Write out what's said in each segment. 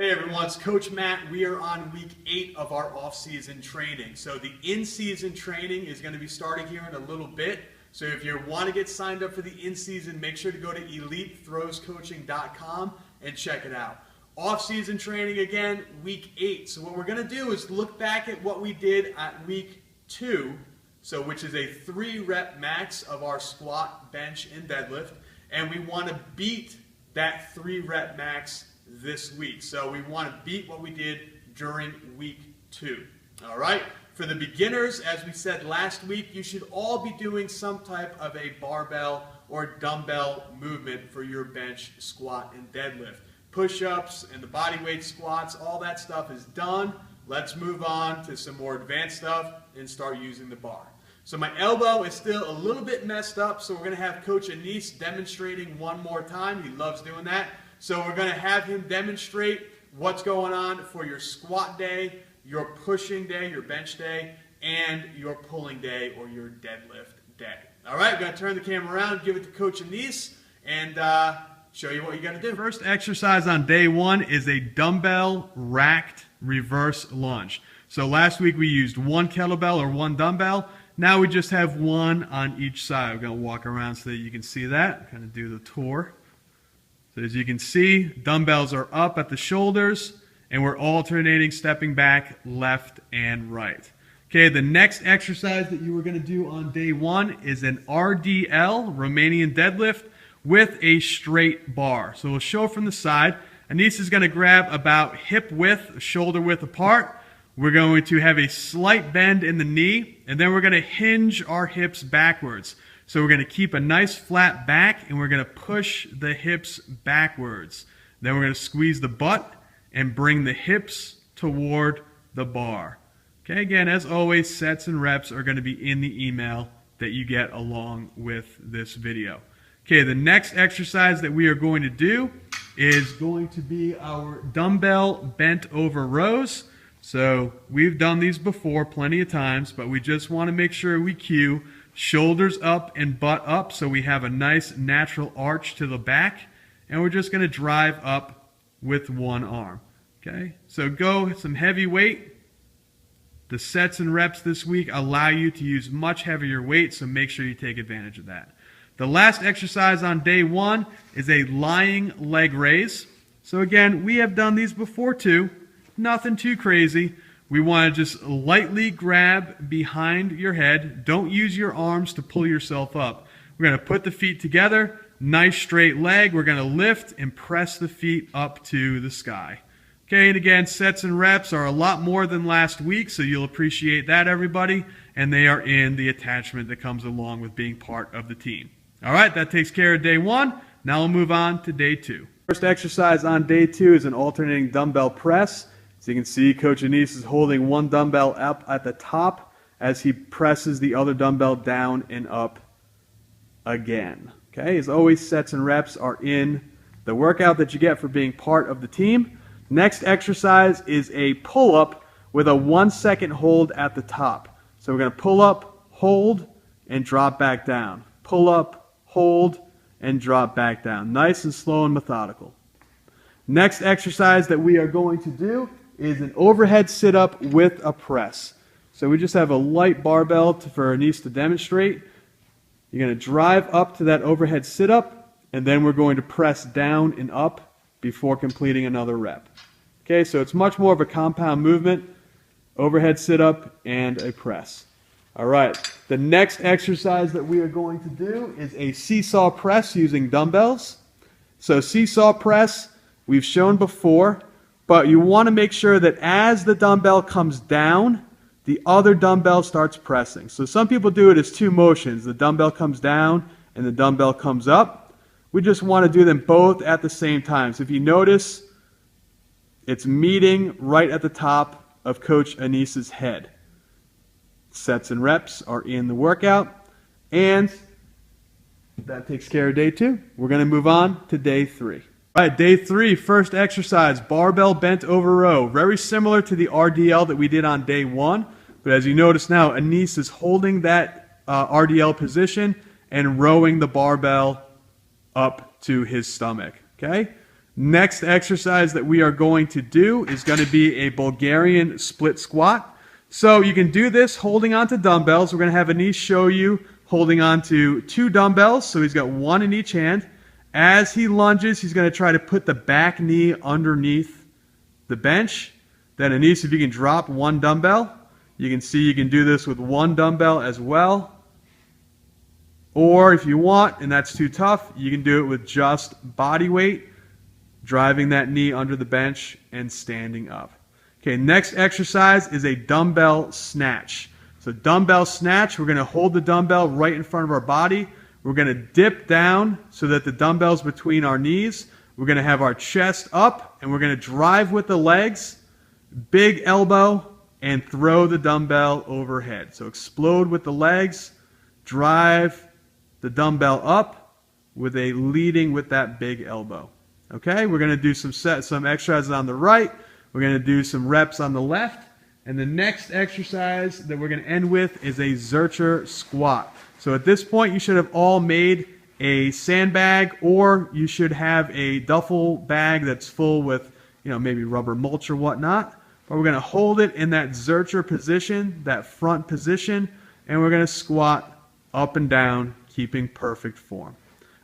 Hey everyone, it's Coach Matt. We are on week 8 of our off-season training. So the in-season training is going to be starting here in a little bit. So if you want to get signed up for the in-season, make sure to go to EliteThrowsCoaching.com and check it out. Off-season training again, week 8. So what we're going to do is look back at what we did at week 2, so which is a 3-rep max of our squat, bench, and deadlift. And we want to beat that 3-rep max this week. So we want to beat what we did during week 2. All right? For the beginners, as we said last week, you should all be doing some type of a barbell or dumbbell movement for your bench, squat, and deadlift. Push-ups and the body weight squats, all that stuff is done. Let's move on to some more advanced stuff and start using the bar. So my elbow is still a little bit messed up, so we're going to have Coach Anis demonstrating one more time. He loves doing that. So we're going to have him demonstrate what's going on for your squat day, your pushing day, your bench day, and your pulling day or your deadlift day. All right, we're going to turn the camera around, give it to Coach Anis, and show you what you got to do. First exercise on day 1 is a dumbbell racked reverse lunge. So last week we used 1 kettlebell or 1 dumbbell. Now we just have 1 on each side. We're going to walk around so that you can see that. Kind of do the tour. So as you can see, dumbbells are up at the shoulders, and we're alternating, stepping back, left and right. Okay, the next exercise that you were going to do on day 1 is an RDL, Romanian deadlift, with a straight bar. So we'll show from the side. Anis is going to grab about hip width, shoulder width apart. We're going to have a slight bend in the knee, and then we're going to hinge our hips backwards. So we're going to keep a nice flat back, and we're going to push the hips backwards. Then we're going to squeeze the butt and bring the hips toward the bar. Okay, again, as always, sets and reps are going to be in the email that you get along with this video. Okay, the next exercise that we are going to do is going to be our dumbbell bent over rows. So we've done these before plenty of times, but we just want to make sure we cue shoulders up and butt up so we have a nice natural arch to the back, and we're just going to drive up with 1 arm. Okay, so go some heavy weight. The sets and reps this week allow you to use much heavier weight, so make sure you take advantage of that. The last exercise on day 1 is a lying leg raise. So again, we have done these before too. Nothing too crazy. We want to just lightly grab behind your head. Don't use your arms to pull yourself up. We're going to put the feet together, nice straight leg. We're going to lift and press the feet up to the sky. Okay, and again, sets and reps are a lot more than last week, so you'll appreciate that, everybody. And they are in the attachment that comes along with being part of the team. All right, that takes care of day 1. Now we'll move on to day 2. First exercise on day 2 is an alternating dumbbell press. So you can see Coach Anis is holding 1 dumbbell up at the top as he presses the other dumbbell down and up again. Okay, as always, sets and reps are in the workout that you get for being part of the team. Next exercise is a pull-up with a 1-second hold at the top. So we're going to pull up, hold, and drop back down. Pull up, hold, and drop back down. Nice and slow and methodical. Next exercise that we are going to do is an overhead sit-up with a press. So we just have a light barbell for Anis to demonstrate. You're going to drive up to that overhead sit-up, and then we're going to press down and up before completing another rep. Okay, so it's much more of a compound movement, overhead sit-up and a press. All right, the next exercise that we are going to do is a seesaw press using dumbbells. So seesaw press, we've shown before, but you want to make sure that as the dumbbell comes down, the other dumbbell starts pressing. So some people do it as 2 motions. The dumbbell comes down and the dumbbell comes up. We just want to do them both at the same time. So if you notice, it's meeting right at the top of Coach Anis's head. Sets and reps are in the workout. And that takes care of day 2. We're going to move on to day 3. All right, day 3, first exercise, barbell bent over row. Very similar to the RDL that we did on day 1. But as you notice now, Anis is holding that RDL position and rowing the barbell up to his stomach. Okay? Next exercise that we are going to do is going to be a Bulgarian split squat. So you can do this holding onto dumbbells. We're going to have Anish show you holding onto 2 dumbbells. So he's got 1 in each hand. As he lunges, he's going to try to put the back knee underneath the bench. Then Anish, if you can drop 1 dumbbell, you can see you can do this with 1 dumbbell as well. Or if you want, and that's too tough, you can do it with just body weight, driving that knee under the bench and standing up. Okay, next exercise is a dumbbell snatch. So dumbbell snatch, we're going to hold the dumbbell right in front of our body. We're going to dip down so that the dumbbell's between our knees. We're going to have our chest up, and we're going to drive with the legs, big elbow, and throw the dumbbell overhead. So explode with the legs, drive the dumbbell up with a leading with that big elbow. Okay, we're going to do some exercises on the right. We're going to do some reps on the left. And the next exercise that we're going to end with is a Zercher squat. So at this point, you should have all made a sandbag, or you should have a duffel bag that's full with, maybe rubber mulch or whatnot. But we're going to hold it in that Zercher position, that front position, and we're going to squat up and down, keeping perfect form.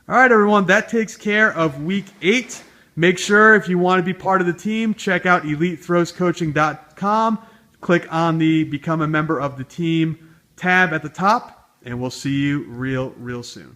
All right, everyone, that takes care of week 8. Make sure if you want to be part of the team, check out EliteThrowsCoaching.com. Click on the Become a Member of the Team tab at the top, and we'll see you real soon.